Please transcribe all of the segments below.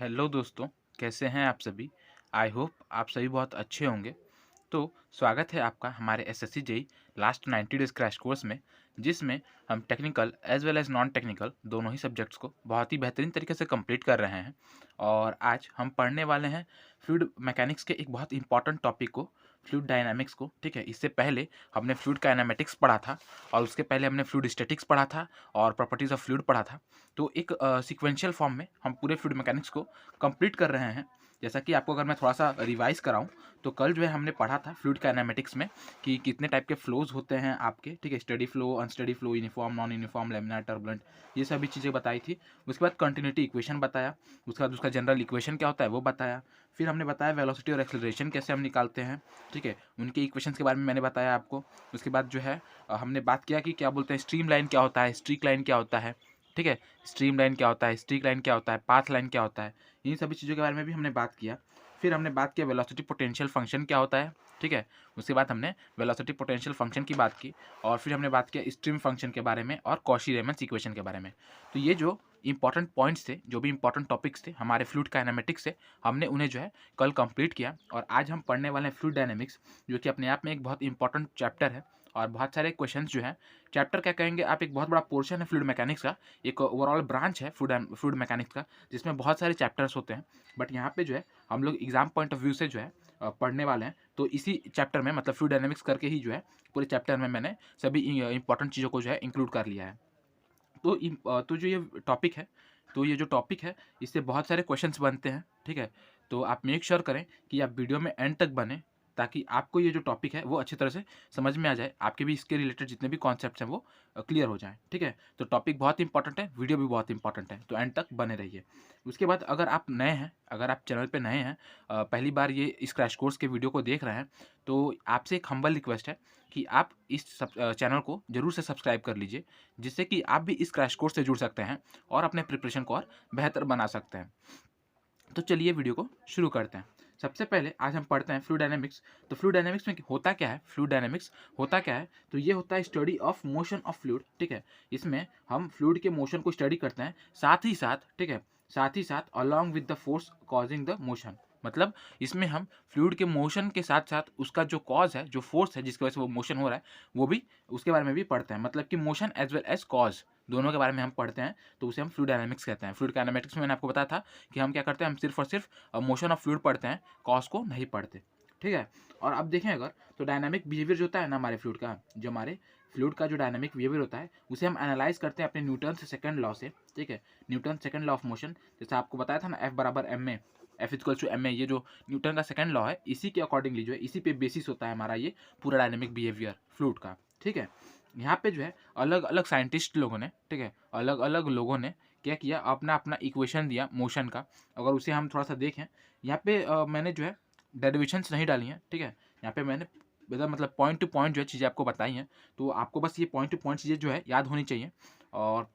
Hello दोस्तों, कैसे हैं आप सभी? आई होप आप सभी बहुत अच्छे होंगे। तो स्वागत है आपका हमारे SSC JEE last 90 days crash course में, जिसमें हम technical as well as non technical दोनों ही सब्जेक्ट्स को बहुत ही बेहतरीन तरीके से कंप्लीट कर रहे हैं। और आज हम पढ़ने वाले हैं फ्लूइड मैकेनिक्स के एक बहुत इंपॉर्टेंट टॉपिक को, फ्लूइड डायनामिक्स को। ठीक है, इससे पहले हमने फ्लूइड काइनेमेटिक्स पढ़ा था और उसके पहले हमने फ्लूइड स्टैटिक्स पढ़ा था और प्रॉपर्टीज़ ऑफ फ्लूइड पढ़ा था। तो एक सीक्वेंशियल फॉर्म में हम पूरे फ्लूइड मैकेनिक्स को कंप्लीट कर रहे हैं। जैसा कि आपको अगर मैं थोड़ा-सा रिवाइज़ कराऊँ, तो कल जो है हमने पढ़ा था फ्लूइड काइनेमेटिक्स में कि कितने टाइप के फ्लोज होते हैं आपके, ठीक है? Steady flow, unsteady flow, uniform, non uniform, laminar, turbulent, ये सभी चीज़ें बताई थी। उसके बाद कंटिन्यूटी इक्वेशन बताया, उसके बाद उसका जनरल इक्वेशन क्या होता है वो बताया। फिर हमने बताया वेलोसिटी और एक्सेलरेशन कैसे हम निकालते हैं, ठीक है? उनके इक्वेशंस के बारे में मैंने बताया आपको। उसके बाद जो है हमने बात किया कि क्या बोलते हैं स्ट्रीम लाइन क्या होता है, स्ट्रीक लाइन क्या होता है, ठीक है? स्ट्रीम लाइन क्या होता है, स्ट्रीक लाइन क्या होता है, पाथ लाइन क्या होता है, इन सभी चीज़ों के बारे में भी हमने बात किया। फिर हमने बात किया वेलोसिटी पोटेंशियल फंक्शन क्या होता है, ठीक है? उसके बाद हमने वेलोसिटी पोटेंशियल फंक्शन की बात की और फिर हमने बात किया स्ट्रीम फंक्शन के बारे में और कॉशी-रीमन्स इक्वेशन के बारे में। तो ये जो इंपॉर्टेंट पॉइंट्स थे, जो भी इंपॉर्टेंट टॉपिक्स थे हमारे फ्लूइड काइनेमेटिक्स से, हमने उन्हें जो है कल कंप्लीट किया। और आज हम पढ़ने वाले हैं फ्लूइड डायनामिक्स, जो कि अपने आप में एक बहुत इंपॉर्टेंट चैप्टर है और बहुत सारे क्वेश्चंस जो हैं, चैप्टर क्या कहेंगे आप, एक बहुत बड़ा पोर्शन है फ्लूइड मैकेनिक्स का, एक ओवरऑल ब्रांच है फ्लूइड मैकेनिक्स का, जिसमें बहुत सारे चैप्टर्स होते हैं। बट यहाँ पे जो है हम लोग एग्जाम पॉइंट ऑफ व्यू से जो है पढ़ने वाले हैं। तो इसी चैप्टर में मतलब फ्लूइड डायनामिक्स करके ही जो है पूरे चैप्टर में मैंने सभी इंपॉर्टेंट चीज़ों को जो है इंक्लूड कर लिया है। तो जो ये टॉपिक है, इससे बहुत सारे क्वेश्चंस बनते हैं, ठीक है? तो आप मेक श्योर करें कि आप वीडियो में एंड तक बने, ताकि आपको ये जो टॉपिक है वो अच्छी तरह से समझ में आ जाए, आपके भी इसके रिलेटेड जितने भी कॉन्सेप्ट्स हैं वो क्लियर हो जाएँ, ठीक है? तो टॉपिक बहुत इंपॉर्टेंट है, वीडियो भी बहुत इंपॉर्टेंट है, तो एंड तक बने रहिए। उसके बाद अगर आप नए हैं, अगर आप चैनल पे नए हैं, पहली बार ये इस क्रैश कोर्स के वीडियो को देख रहे हैं, तो आपसे एक हम्बल रिक्वेस्ट है कि आप इस चैनल को ज़रूर से सब्सक्राइब कर लीजिए, जिससे कि आप भी इस क्रैश कोर्स से जुड़ सकते हैं और अपने प्रिपरेशन को और बेहतर बना सकते हैं। तो चलिए वीडियो को शुरू करते हैं। सबसे पहले आज हम पढ़ते हैं फ्लूइड डायनामिक्स। तो फ्लूइड डायनामिक्स में होता क्या है, फ्लूइड डायनामिक्स होता क्या है? तो ये होता है study of motion of fluid, ठीक है? इसमें हम फ्लूइड के मोशन को स्टडी करते हैं, साथ ही साथ, ठीक है? साथ ही साथ along with the force causing the motion, मतलब इसमें हम फ्लूइड के मोशन के साथ साथ उसका जो कॉज है, जो फोर्स है जिसकी वजह से वो मोशन हो रहा है, वो भी उसके बारे में भी पढ़ते हैं। मतलब कि motion as well as cause, दोनों के बारे में हम पढ़ते हैं। तो उसे हम फ्लूइड डायनामिक्स कहते हैं। फ्लूइड काइनेमेटिक्स में मैंने आपको बताया था कि हम क्या करते हैं, हम सिर्फ और सिर्फ मोशन ऑफ फ्लूइड पढ़ते हैं, कॉज को नहीं पढ़ते, ठीक है? और अब देखें अगर, तो डायनामिक बिहेवियर जो होता है ना हमारे फ्लूइड का, जो हमारे फ्लूइड का जो डायनामिक बिहेवियर होता है, उसे हम एनालाइज करते हैं अपने न्यूटन सेकंड लॉ से, ठीक है? Newton second law of motion, जैसे आपको बताया था ना, एफ बराबर M A, F equals to M A, ये जो न्यूटन का सेकंड लॉ है, इसी के अकॉर्डिंगली जो है, इसी पे बेसिस होता है हमारा ये पूरा डायनामिक बिहेवियर फ्लूइड का, ठीक है? यहाँ पे जो है अलग अलग साइंटिस्ट लोगों ने, ठीक है, अलग अलग लोगों ने क्या किया, अपना अपना इक्वेशन दिया मोशन का। अगर उसे हम थोड़ा सा देखें, यहाँ पे मैंने जो है डेरिवेशंस नहीं डाली हैं, ठीक है? यहाँ पे मैंने मतलब पॉइंट टू पॉइंट जो है चीज़ें आपको बताई हैं। तो आपको बस ये पॉइंट टू पॉइंट चीज़ें जो है याद होनी चाहिए। और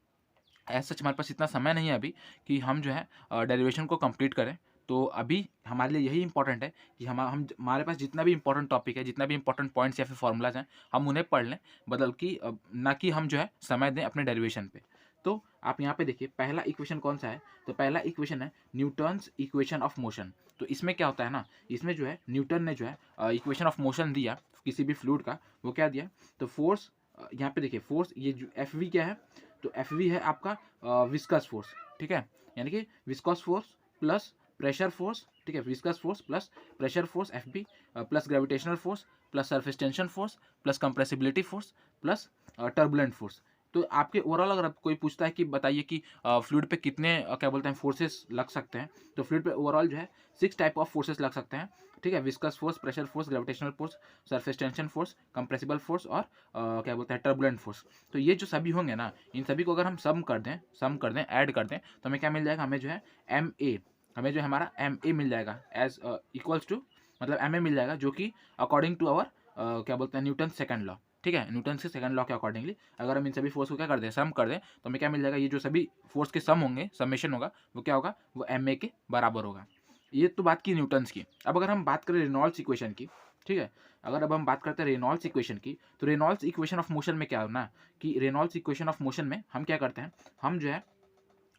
एज़ सच हमारे पास इतना समय नहीं है अभी कि हम जो है डेरिवेशन को कंप्लीट करें। तो अभी हमारे लिए यही इंपॉर्टेंट है कि हमारे पास जितना भी इंपॉर्टेंट टॉपिक है, जितना भी इंपॉर्टेंट पॉइंट्स या फिर फॉर्मूलाज हैं, हम उन्हें पढ़ लें, बदल कि ना कि हम जो है समय दें अपने डेरिवेशन पे। तो आप यहाँ पे देखिए पहला इक्वेशन कौन सा है, तो पहला इक्वेशन है न्यूटन्स इक्वेशन ऑफ मोशन। तो इसमें क्या होता है ना, इसमें जो है न्यूटन ने जो है इक्वेशन ऑफ मोशन दिया किसी भी फ्लूइड का, वो क्या दिया, तो फोर्स, यहाँ पे देखिए फोर्स, ये जो एफ वी क्या है, तो एफ वी है आपका विस्कस फोर्स, ठीक है? यानी कि viscous force plus pressure force, ठीक है? Viscous force plus pressure force F B, plus gravitational force plus surface tension force plus compressibility force plus turbulent force. तो आपके ओवरऑल अगर आप कोई पूछता है कि बताइए कि फ्लूइड पे कितने क्या बोलते हैं फोर्सेस लग सकते हैं, तो फ्लूइड पे ओवरऑल जो है 6 टाइप ऑफ फोर्सेस लग सकते हैं, ठीक है? Viscous force, pressure force, gravitational force, surface tension force, compressible force और क्या बोलते हैं टर्बुलेंट फोर्स। तो ये जो सभी होंगे ना, इन सभी को अगर हम सम कर दें, ऐड कर दें, तो हमें क्या मिल जाएगा, हमें जो है एम ए, हमें जो है हमारा एम ए मिल जाएगा एज इक्वल्स टू, मतलब एम ए मिल जाएगा, जो कि अकॉर्डिंग टू आवर क्या बोलते हैं न्यूटन सेकंड लॉ, ठीक है? न्यूटन के सेकंड लॉ के अकॉर्डिंगली अगर हम इन सभी फोर्स को क्या कर दें, सम कर दें, तो हमें क्या मिल जाएगा, ये जो सभी फोर्स के सम होंगे, समेशन होगा, वो क्या होगा, वो एम ए के बराबर होगा। ये तो बात की न्यूटन्स की। अब अगर हम बात करें रेनॉल्ड्स इक्वेशन की, ठीक है? अगर अब हम बात करते हैं रेनॉल्ड्स इक्वेशन की, तो रेनॉल्ड्स इक्वेशन ऑफ मोशन में क्या होना कि रेनॉल्ड्स इक्वेशन ऑफ मोशन में हम क्या करते हैं, हम जो है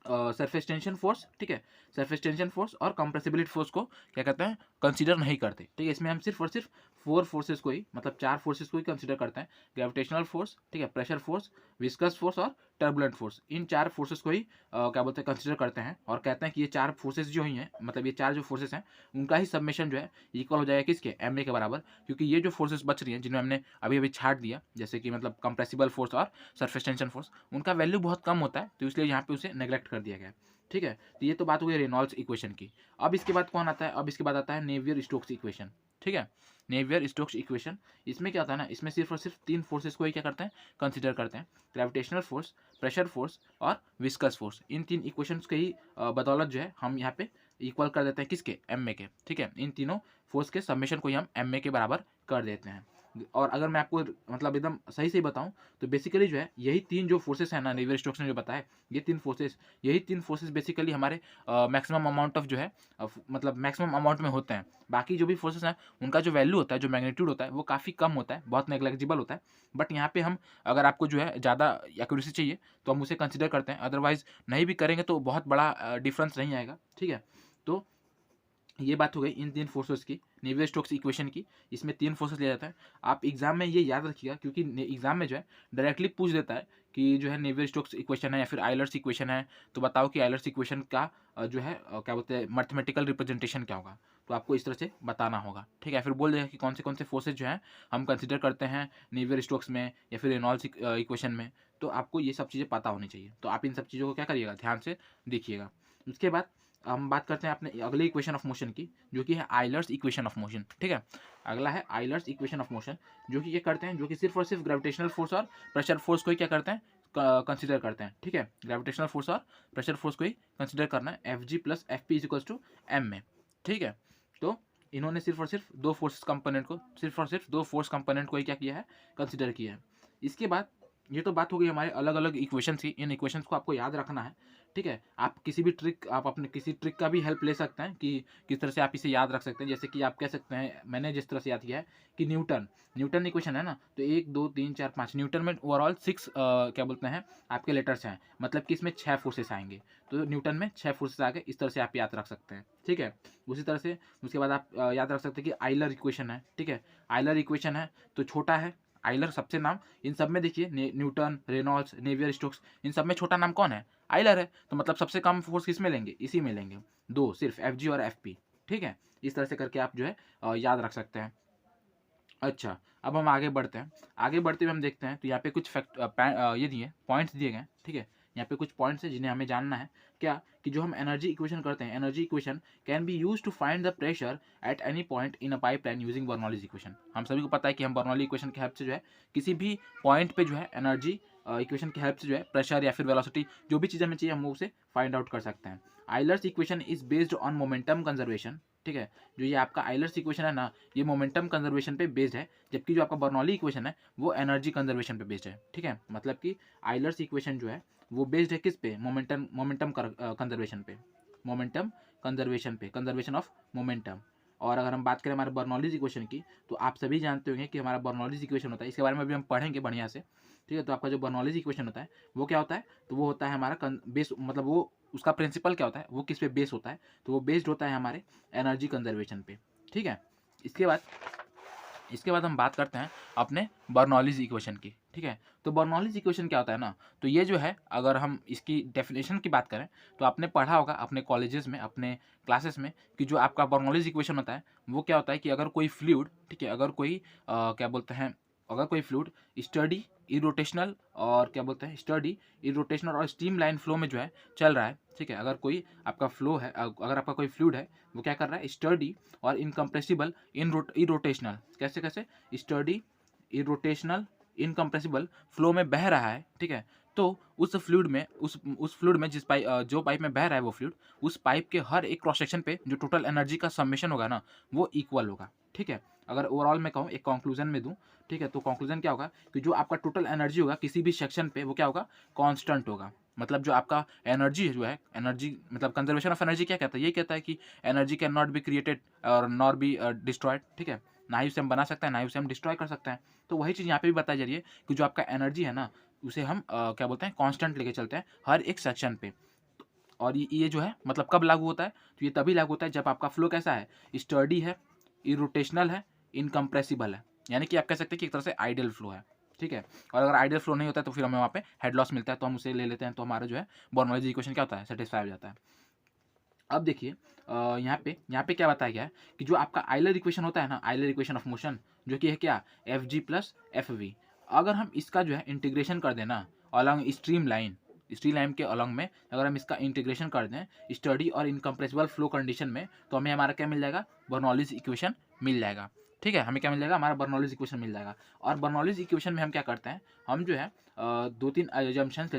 सरफेस टेंशन फोर्स, ठीक है, सरफेस टेंशन फोर्स और कंप्रेसिबिलिटी फोर्स को क्या कहते हैं, कंसीडर नहीं करते, ठीक है। इसमें हम सिर्फ और सिर्फ 4 फोर्सेस को ही, मतलब 4 फोर्सेस को ही कंसीडर करते हैं। ग्रेविटेशनल फोर्स, ठीक है, प्रेशर फोर्स, विस्कस फोर्स और टर्बुलेंट फोर्स, इन 4 फोर्सेस को ही क्या बोलते हैं, कंसीडर करते हैं। और कहते हैं कि ये 4 फोर्सेस जो ही हैं, मतलब ये 4 जो फोर्सेस हैं, उनका ही सबमिशन जो है इक्वल हो जाएगा किसके, एम के बराबर। क्योंकि ये जो फोर्सेस बच रही हैं, जिन्हें हमने अभी अभी छाट दिया, जैसे कि मतलब कंप्रेसिबल फोर्स और सरफेस टेंशन फोर्स, उनका वैल्यू बहुत कम होता है, तो इसलिए यहाँ पे उसे नेग्लेक्ट कर दिया गया है, ठीक है। तो ये तो बात हो गई रेनॉल्ड्स इक्वेशन की। अब इसके बाद कौन आता है, अब इसके बाद आता है नेवियर स्टोक्स इक्वेशन, ठीक है। नेवियर स्टोक्स इक्वेशन, इसमें क्या होता है ना, इसमें सिर्फ और सिर्फ 3 फोर्सेस को ही क्या करते हैं, कंसीडर करते हैं। ग्रेविटेशनल फोर्स, प्रेशर फोर्स और विस्कस फोर्स, इन 3 इक्वेशंस के ही बदौलत जो है हम यहाँ पे इक्वल कर देते हैं किसके, एम के, ठीक है। इन तीनों फोर्स के सबमिशन को ही हम एम के बराबर कर देते हैं। और अगर मैं आपको मतलब एकदम सही से बताऊं, तो बेसिकली जो है यही 3 जो फोर्सेस है ना, नेवियर स्टोक्स ने जो बताया, ये 3 फोर्सेस, यही 3 फोर्सेस बेसिकली हमारे मैक्सिमम अमाउंट ऑफ जो है मतलब मैक्सिमम अमाउंट में होते हैं। बाकी जो भी फोर्सेस हैं, उनका जो वैल्यू होता है, जो मैग्नीट्यूड होता है, वो काफ़ी कम होता है, बहुत नेग्लेक्जिबल होता है। बट यहाँ पे हम, अगर आपको जो है ज़्यादा एक्यूरेसी चाहिए, तो हम उसे कंसिडर करते हैं। अदरवाइज नहीं भी करेंगे तो बहुत बड़ा डिफरेंस नहीं आएगा, ठीक है। तो ये बात हो गई इन 3 फोर्सेस की, नेवियर स्टोक्स इक्वेशन की। इसमें 3 फोर्सेस लिया जाता है। आप एग्जाम में ये याद रखिएगा, क्योंकि एग्जाम में जो है डायरेक्टली पूछ देता है कि जो है नेवियर स्टोक्स इक्वेशन है या फिर आयलर्स इक्वेशन है, तो बताओ कि आयलर्स इक्वेशन का जो है क्या बोलते हैं, मैथमेटिकल रिप्रेजेंटेशन क्या होगा। तो आपको इस तरह से बताना होगा, ठीक है। फिर बोल देगा कि कौन से फोर्सेज जो हैं हम कंसिडर करते हैं नेवियर स्टोक्स में या फिर रेनॉल्ड्स इक्वेशन में। तो आपको ये सब चीज़ें पता होनी चाहिए। तो आप इन सब चीज़ों को क्या करिएगा, ध्यान से देखिएगा। उसके बाद हम बात करते हैं अपने अगले इक्वेशन ऑफ मोशन की, जो कि है आयलर्स इक्वेशन ऑफ मोशन, ठीक है। अगला है आयलर्स इक्वेशन ऑफ मोशन, जो कि ये करते हैं, जो कि सिर्फ और सिर्फ ग्रेविटेशनल फोर्स और प्रेशर फोर्स को ही क्या करते हैं, कंसिडर करते हैं, ठीक है। ग्रेविटेशनल फोर्स और प्रेशर फोर्स को ही कंसिडर करना है, F G plus F P is equals to M में, ठीक है। तो इन्होंने सिर्फ और सिर्फ 2 फोर्स कंपोनेंट को, सिर्फ और सिर्फ 2 फोर्स कंपोनेंट को ही क्या किया है, कंसिडर किया है। इसके बाद ये तो बात हो गई हमारे अलग अलग इक्वेशंस की। इन इक्वेशंस को आपको याद रखना है, ठीक है। आप किसी भी ट्रिक, आप अपने किसी ट्रिक का भी हेल्प ले सकते हैं कि किस तरह से आप इसे याद रख सकते हैं। जैसे कि आप कह सकते हैं, मैंने जिस तरह से याद किया है कि न्यूटन इक्वेशन है ना, तो 1 2 3 4 5 न्यूटन में ओवरऑल 6 क्या बोलते हैं आपके लेटर्स हैं, मतलब कि इसमें 6 फोर्सेस आएंगे। तो न्यूटन में 6 फोर्सेस आ गए, इस तरह से आप याद रख सकते हैं, ठीक है। उसी तरह से उसके बाद आप याद रख सकते हैं कि आइलर इक्वेशन है, ठीक है। आइलर इक्वेशन है तो छोटा है आइलर, सबसे नाम इन सब में देखिए, न्यूटन, रेनॉल्ड्स, नेवियर स्टोक्स, इन सब में छोटा नाम कौन है, आइलर है। तो मतलब सबसे कम फोर्स किस में लेंगे, इसी में लेंगे, 2 सिर्फ, एफ जी और एफ पी, ठीक है। इस तरह से करके आप जो है याद रख सकते हैं। अच्छा, अब हम आगे बढ़ते हैं। आगे बढ़ते हुए हम देखते हैं, तो यहाँ पे कुछ ये दिए पॉइंट्स दिए गए, ठीक है। यहाँ पे कुछ पॉइंट्स हैं जिन्हें हमें जानना है, क्या कि जो हम एनर्जी इक्वेशन करते हैं, energy equation can be use to find the pressure at any point in a pipeline using Bernoulli's equation. हम सभी को पता है कि हम बर्नौली इक्वेशन की हेल्प से जो है किसी भी पॉइंट पे जो है एनर्जी इक्वेशन की हेल्प से जो है प्रेशर या फिर वेलोसिटी, जो भी चीज़ हमें चाहिए, हम उसे फाइंड आउट कर सकते हैं। Euler's equation is based on momentum conservation, ठीक है। जो ये आपका आइलर्स इक्वेशन है ना, ये मोमेंटम कंजर्वेशन पे बेस्ड है, जबकि जो आपका बर्नौली इक्वेशन है वो एनर्जी कंजर्वेशन पे बेस्ड है, ठीक है। मतलब कि आइलर्स इक्वेशन जो है वो बेस्ड है किस पे, मोमेंटम कंजर्वेशन पे, मोमेंटम कंजर्वेशन पे, कंजर्वेशन ऑफ मोमेंटम। और अगर हम बात करें हमारे बर्नौलीज इक्वेशन की, तो आप सभी जानते होंगे कि हमारा बर्नौलीज इक्वेशन होता है, इसके बारे में भी हम पढ़ेंगे बढ़िया से, ठीक है। तो आपका जो बर्नौलीज इक्वेशन होता है वो क्या होता है, तो वो होता है हमारा बेस, मतलब वो उसका प्रिंसिपल क्या होता है, वो किस पे बेस होता है, तो वो बेस्ड होता है हमारे एनर्जी कंजर्वेशन पे, ठीक है। इसके बाद हम बात करते हैं अपने बर्नौलीज इक्वेशन की, ठीक है। तो बर्नौलीज इक्वेशन क्या होता है ना, तो ये जो है, अगर हम इसकी डेफिनेशन की बात करें, तो आपने पढ़ा होगा अपने कॉलेजेस में, अपने क्लासेस में, कि जो आपका बर्नौलीज इक्वेशन होता है वो क्या होता है कि अगर कोई फ्लूइड, ठीक है, अगर कोई क्या बोलते हैं, अगर कोई फ्लूइड स्टडी इरोटेशनल और क्या बोलते हैं, स्टडी इरोटेशनल और स्टीम लाइन फ्लो में जो है चल रहा है, ठीक है। अगर कोई आपका फ्लो है, अगर आपका कोई फ्लूइड है, वो क्या कर रहा है, स्टडी और इनकम्प्रेसिबल इरोटेशनल, कैसे कैसे, स्टडी इरोटेशनल इनकम्प्रेसिबल फ्लो में बह रहा है, ठीक है। तो उस फ्लूइड में, उस फ्लूइड में जिस पाइप, जो पाइप में बह रहा है वो फ्लूइड, उस पाइप के हर एक क्रॉस सेक्शन पे जो टोटल एनर्जी का सबमिशन होगा ना, वो इक्वल होगा, ठीक है। अगर ओवरऑल मैं कहूँ, एक कंक्लूजन में दूँ, ठीक है, तो कंक्लूजन क्या होगा कि जो आपका टोटल एनर्जी होगा किसी भी सेक्शन पे, वो क्या होगा, कांस्टेंट होगा। मतलब जो आपका एनर्जी जो है, एनर्जी मतलब कंजर्वेशन ऑफ एनर्जी क्या कहता है, ये कहता है कि energy can not be created और नॉट बी डिस्ट्रॉयड, ठीक है। ना ही उसे हम बना सकते हैं, ना ही उसे हम डिस्ट्रॉय कर सकते हैं। तो वही चीज़ यहाँ पे भी बताई जा रही है कि जो आपका एनर्जी है ना, उसे हम क्या बोलते हैं, कांस्टेंट लेके चलते हैं हर एक सेक्शन पे। और ये जो है मतलब कब लागू होता है, तो ये तभी लागू होता है जब आपका फ्लो कैसा है, स्टडी है, इरोटेशनल है, इनकम्प्रेसिबल है, यानी कि आप कह सकते हैं कि एक तरह से आइडियल फ्लो है, ठीक है। और अगर आइडियल फ्लो नहीं होता है तो फिर हमें वहाँ पे हेड लॉस मिलता है, तो हम उसे ले लेते हैं, तो हमारा जो है बर्नौलीज इक्वेशन क्या होता है, सेटिस्फाई हो जाता है। अब देखिए यहाँ पे क्या बताया गया है कि जो आपका आइलर इक्वेशन होता है ना, आइलर इक्वेशन ऑफ मोशन, जो कि है क्या, F G plus F V, अगर हम इसका जो है इंटीग्रेशन कर देना अलॉन्ग स्ट्रीम लाइन के अलॉन्ग में, अगर हम इसका इंटीग्रेशन कर दें स्टडी और इनकम्प्रेसिबल फ्लो कंडीशन में, तो हमें हमारा क्या मिल जाएगा, बर्नौलीज इक्वेशन मिल जाएगा, ठीक है। हमें क्या मिल जाएगा, हमारा बर्नौलीज इक्वेशन मिल जाएगा। और बर्नौलीज इक्वेशन में हम क्या करते हैं, हम जो है दो तीन अजम्पशंस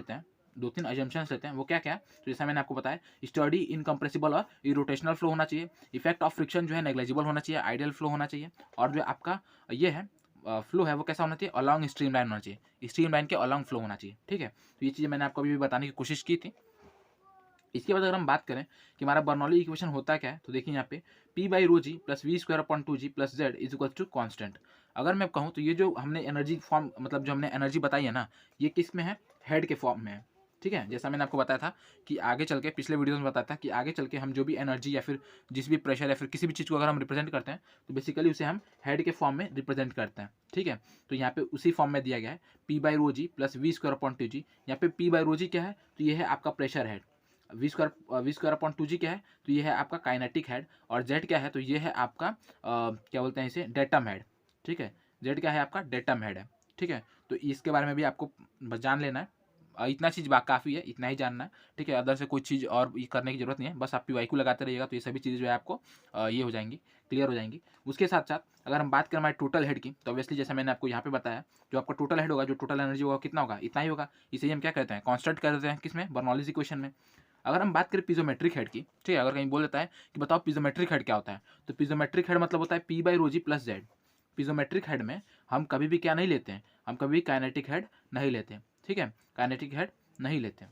लेते हैं, वो क्या क्या है, तो जैसा मैंने आपको बताया, स्टडी इनकम्प्रेसिबल और इरोटेशनल फ्लो होना चाहिए, इफेक्ट ऑफ फ्रिक्शन जो है नेग्लेजिबल होना चाहिए, आइडियल फ्लो होना चाहिए, और जो आपका ये है फ्लो है वो कैसा होना चाहिए, अलॉन्ग स्ट्रीम लाइन होना चाहिए, स्ट्रीम लाइन के अलॉन्ग फ्लो होना चाहिए, ठीक है। तो ये चीज़ें मैंने आपको अभी भी बताने की कोशिश की थी। इसके बाद अगर हम बात करें कि हमारा बर्नौली इक्वेशन होता क्या है, तो देखिए यहाँ पे P by rho ji plus V square upon 2g plus Z is equal to constant. अगर मैं कहूँ तो ये जो हमने एनर्जी फॉर्म, मतलब जो हमने एनर्जी बताई है ना, ये किस में है, हेड के फॉर्म में है, ठीक है। जैसा मैंने आपको बताया था कि आगे चल के, पिछले वीडियो में बताया था कि आगे चल के हम जो भी एनर्जी या फिर जिस भी प्रेशर या फिर किसी भी चीज़ को अगर हम रिप्रेजेंट करते हैं, तो बेसिकली उसे हम हेड के फॉर्म में रिप्रेजेंट करते हैं, ठीक है। तो यहाँ पे उसी फॉर्म में दिया गया है P by rho ji plus V square upon 2g। यहाँ पे P बाई रो जी क्या है, तो ये है आपका pressure head, V square upon 2g क्या है, तो ये है आपका काइनेटिक हेड, और जेड क्या है, तो ये है आपका क्या बोलते हैं इसे, डेटम हेड, ठीक है। जेड क्या है, आपका डेटम हेड है, ठीक है। तो इसके बारे में भी आपको जान लेना है, इतना चीज़ काफ़ी है, इतना ही जानना है, ठीक है। अदर से कोई चीज़ और ये करने की जरूरत नहीं है, बस आप PYQ लगाते रहिएगा, तो ये सभी चीज़ें जो है आपको ये हो जाएंगी, क्लियर हो जाएंगी। उसके साथ साथ अगर हम बात करें हमारे टोटल हेड की, तो ऑब्वियसली जैसे मैंने आपको यहाँ पे बताया, जो आपका टोटल हेड होगा, जो टोटल एनर्जी होगा, कितना होगा, इतना ही होगा। इसे ही हम क्या कहते हैं, कांस्टेंट कर देते हैं, किसमें, बर्नौलीज इक्वेशन में। अगर हम बात करें पिज़ोमेट्रिक हेड की, ठीक है, अगर कहीं बोल देता है कि बताओ पिज़ोमेट्रिक हेड क्या होता है, तो पिज़ोमेट्रिक हेड मतलब होता है P by rho ji plus Z. Piezometric head में हम कभी भी क्या नहीं लेते हैं, हम कभी भी काइनेटिक हेड नहीं लेते, ठीक है, काइनेटिक हेड नहीं लेते।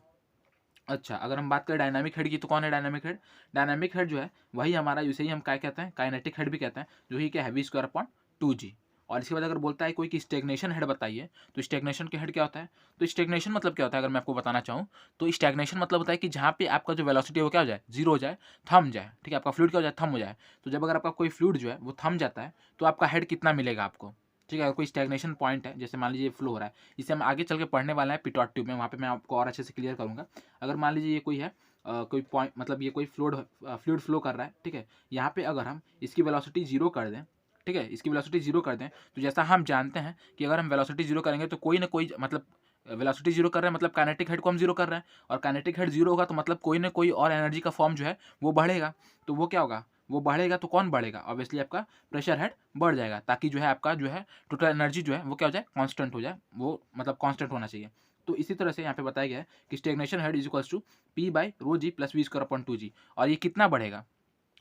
अच्छा, अगर हम बात करें डायनामिक हेड की, तो कौन है डायनामिक हेड, डायनामिक हेड जो है वही हमारा, इसे ही हम क्या कहते हैं, काइनेटिक हेड भी कहते हैं, जो ही क्या है, वी स्क्वायर अपॉन 2g। और इसके बाद अगर बोलता है कोई कि स्टेग्नेशन हेड बताइए, तो स्टेग्नेशन के हेड क्या होता है, तो स्टेग्नेशन मतलब क्या होता है, अगर मैं आपको बताना चाहूँ, तो स्टेग्नेशन मतलब होता है कि जहाँ पे आपका जो वेलोसिटी है वो क्या हो जाए, जीरो हो जाए, थम जाए, ठीक है, आपका फ्लूइड क्या हो जाए, थम हो जाए। तो जब अगर आपका कोई फ्लूइड जो है वो थम जाता है, तो आपका हेड कितना मिलेगा आपको, ठीक है। अगर कोई स्टेग्नेशन पॉइंट है, जैसे मान लीजिए फ्लो हो रहा है, इसे हम आगे चल के पढ़ने वाले हैं पिटॉट ट्यूब में, वहाँ पे मैं आपको और अच्छे से क्लियर करूँगा। अगर मान लीजिए ये कोई है कोई पॉइंट, मतलब ये कोई फ्लूइड फ्लो कर रहा है, ठीक है, यहाँ पे अगर हम इसकी वेलोसिटी जीरो कर दें, ठीक है, इसकी वेलोसिटी जीरो कर दें, तो जैसा हम जानते हैं कि अगर हम वेलोसिटी जीरो करेंगे तो कोई ना कोई, मतलब वेलोसिटी जीरो कर रहे हैं मतलब काइनेटिक हेड को हम जीरो कर रहे हैं, और काइनेटिक हेड जीरो होगा तो मतलब कोई ना कोई और एनर्जी का फॉर्म जो है वो बढ़ेगा। तो वो क्या होगा, वो बढ़ेगा तो कौन बढ़ेगा, ऑब्वियसली आपका प्रेशर हेड बढ़ जाएगा, ताकि जो है आपका जो है टोटल एनर्जी जो है वो क्या हो जाए, कांस्टेंट हो जाए, वो मतलब कांस्टेंट होना चाहिए। तो इसी तरह से यहाँ पे बताया गया है कि stagnation head is equals to P by rho ji plus V square upon 2g। और ये कितना बढ़ेगा,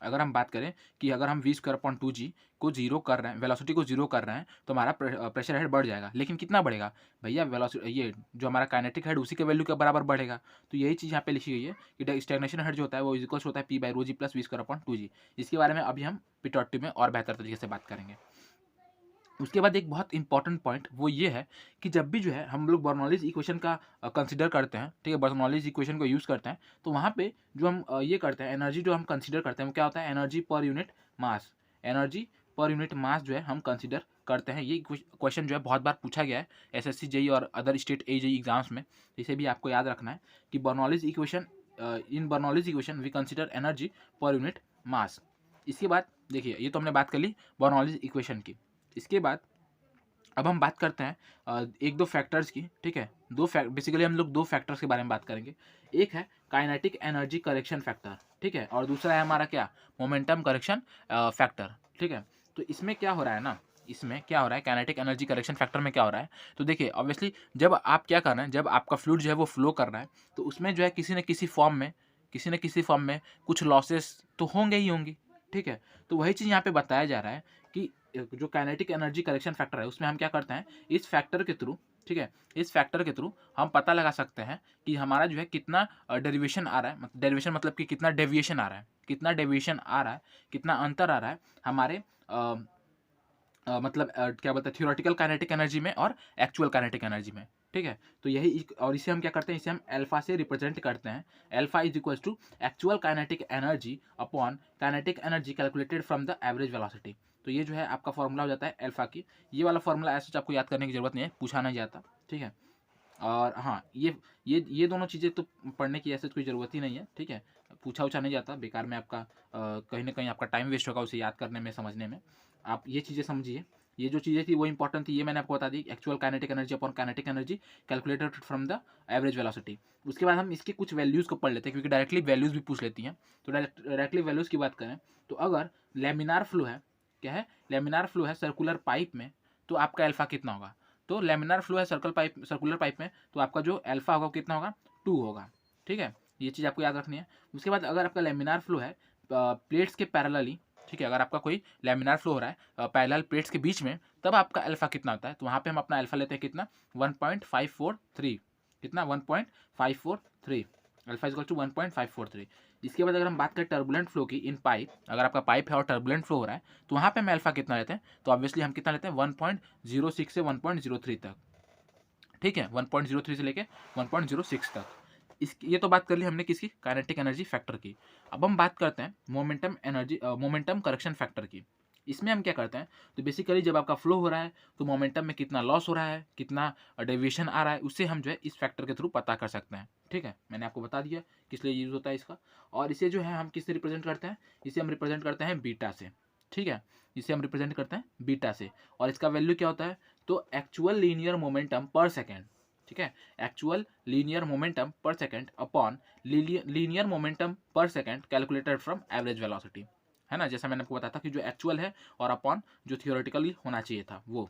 अगर हम बात करें कि अगर हम वी स्क्वायर अपॉन 2g को जीरो कर रहे हैं, वेलोसिटी को जीरो कर रहे हैं, तो हमारा प्रेशर हेड बढ़ जाएगा, लेकिन कितना बढ़ेगा भैया, वेलोसिटी ये जो हमारा काइनेटिक हेड उसी के वैल्यू के बराबर बढ़ेगा। तो यही चीज़ यहाँ पे लिखी गई है कि स्टेग्नेशन हेड जो होता है वो इक्वल्स होता है P by rho ji plus V square upon 2g। इसके बारे में अभी हम पिटॉट में और बेहतर तरीके से बात करेंगे। उसके बाद एक बहुत इंपॉर्टेंट पॉइंट वो ये है कि जब भी जो है हम लोग बर्नौलीज इक्वेशन का कंसिडर करते हैं, ठीक है, बर्नौलीज इक्वेशन को यूज़ करते हैं, तो वहाँ पे जो हम ये करते हैं, एनर्जी जो हम कंसिडर करते हैं वो क्या होता है, एनर्जी पर यूनिट मास। एनर्जी पर यूनिट मास जो है हम कंसिडर करते हैं। ये क्वेश्चन जो है बहुत बार पूछा गया है SSC जेई और अदर स्टेट AJE एग्जाम्स में, इसे भी आपको याद रखना है कि Bernoulli's equation, in Bernoulli's equation we consider energy per unit mass. इसके बाद देखिए, ये तो हमने बात कर ली बर्नौलीज इक्वेशन की। इसके बाद अब हम बात करते हैं एक दो फैक्टर्स की, ठीक है, बेसिकली हम लोग दो फैक्टर्स के बारे में बात करेंगे। एक है काइनेटिक एनर्जी करेक्शन फैक्टर, ठीक है, और दूसरा है हमारा क्या, मोमेंटम करेक्शन फैक्टर, ठीक है। तो इसमें क्या हो रहा है ना, इसमें क्या हो रहा है, काइनेटिक एनर्जी करेक्शन फैक्टर में क्या हो रहा है, तो देखिए ऑब्वियसली जब आप क्या कर रहे हैं, जब आपका फ्लूइड जो है वो फ्लो कर रहा है, तो उसमें जो है किसी न किसी फॉर्म में, किसी न किसी फॉर्म में कुछ लॉसेस तो होंगे ही होंगी, ठीक है। तो वही चीज़ यहाँ पे बताया जा रहा है कि जो काइनेटिक एनर्जी करेक्शन फैक्टर है उसमें हम क्या करते हैं, इस फैक्टर के थ्रू, ठीक है, इस फैक्टर के थ्रू हम पता लगा सकते हैं कि हमारा जो है कितना डेरिवेशन आ रहा है, डेरिवेशन मतलब कि कितना डेविएशन आ रहा है, कितना डेविएशन आ रहा है, कितना अंतर आ रहा है हमारे मतलब क्या बोलते हैं, थियोरेटिकल काइनेटिक एनर्जी में और एक्चुअल काइनेटिक एनर्जी में, ठीक है। तो यही और इसे हम क्या करते हैं, इसे हम अल्फा से रिप्रेजेंट करते हैं। Alpha is equals to actual kinetic energy upon kinetic energy calculated from the average velocity. तो ये जो है आपका फॉर्मूला हो जाता है अल्फा की। ये वाला फॉर्मूला ऐसा आपको याद करने की जरूरत नहीं है, पूछा नहीं जाता, ठीक है। और हाँ, ये दोनों चीज़ें तो पढ़ने की ऐसे कोई ज़रूरत ही नहीं है, ठीक है। पूछा नहीं जाता, बेकार में आपका कहीं न कहीं आपका टाइम वेस्ट होगा उसे याद करने में, समझने में। आप ये चीज़ें समझिए, ये जो चीज़ें थी वो इंपॉर्टेंट थी, ये मैंने आपको बता दी। Actual kinetic energy upon kinetic energy calculated from the average velocity. उसके बाद हम इसके कुछ वैल्यूज़ को पढ़ लेते हैं, क्योंकि डायरेक्टली वैल्यूज़ भी पूछ लेती हैं। तो डायरेक्टली वैल्यूज़ की बात करें तो अगर लैमिनार फ्लो है, क्या है, लैमिनार फ्लो है सर्कुलर पाइप में, तो आपका अल्फा कितना होगा। तो लैमिनार फ्लो है सर्कुलर पाइप में, तो आपका जो अल्फा होगा कितना होगा, 2 होगा, ठीक है। ये चीज़ आपको याद रखनी है। उसके बाद अगर आपका लैमिनार फ्लो है प्लेट्स के पैरेलली, ठीक है, अगर आपका कोई लैमिनार फ्लो हो रहा है पैरेलल प्लेट्स के बीच में, तब आपका अल्फा कितना होता है। तो वहाँ पे हम अपना अल्फा लेते हैं कितना, 1.543, कितना, 1.543, अल्फा इक्वल टू 1.543। इसके बाद अगर हम बात करें टर्बुलेंट फ्लो की इन पाइप, अगर आपका पाइप है और टर्बुलेंट फ्लो हो रहा है, तो वहाँ पे हम अल्फा कितना लेते हैं, तो ऑब्वियसली हम कितना लेते हैं, 1.06 से 1.03 तक, ठीक है, 1.03 से लेके 1.06 तक। इस ये तो बात कर ली हमने किसकी, काइनेटिक एनर्जी फैक्टर की। अब हम बात करते हैं मोमेंटम करेक्शन फैक्टर की। इसमें हम क्या करते हैं, तो बेसिकली जब आपका फ्लो हो रहा है तो मोमेंटम में कितना लॉस हो रहा है, कितना डेविएशन आ रहा है, उससे हम जो है इस फैक्टर के थ्रू पता कर सकते हैं, ठीक है। मैंने आपको बता दिया किस लिए यूज होता है इसका। और इसे जो है हम किससे रिप्रेजेंट करते हैं, इसे हम रिप्रेजेंट करते हैं बीटा से, ठीक है। इसे हम रिप्रेजेंट करते हैं बीटा से, और इसका वैल्यू क्या होता है, तो actual linear momentum per second, ठीक है, actual linear momentum per second upon linear momentum per second calculated from average velocity, है ना। जैसा मैंने आपको बताया था कि जो एक्चुअल है और अपॉन जो थियोरेटिकली होना चाहिए था वो,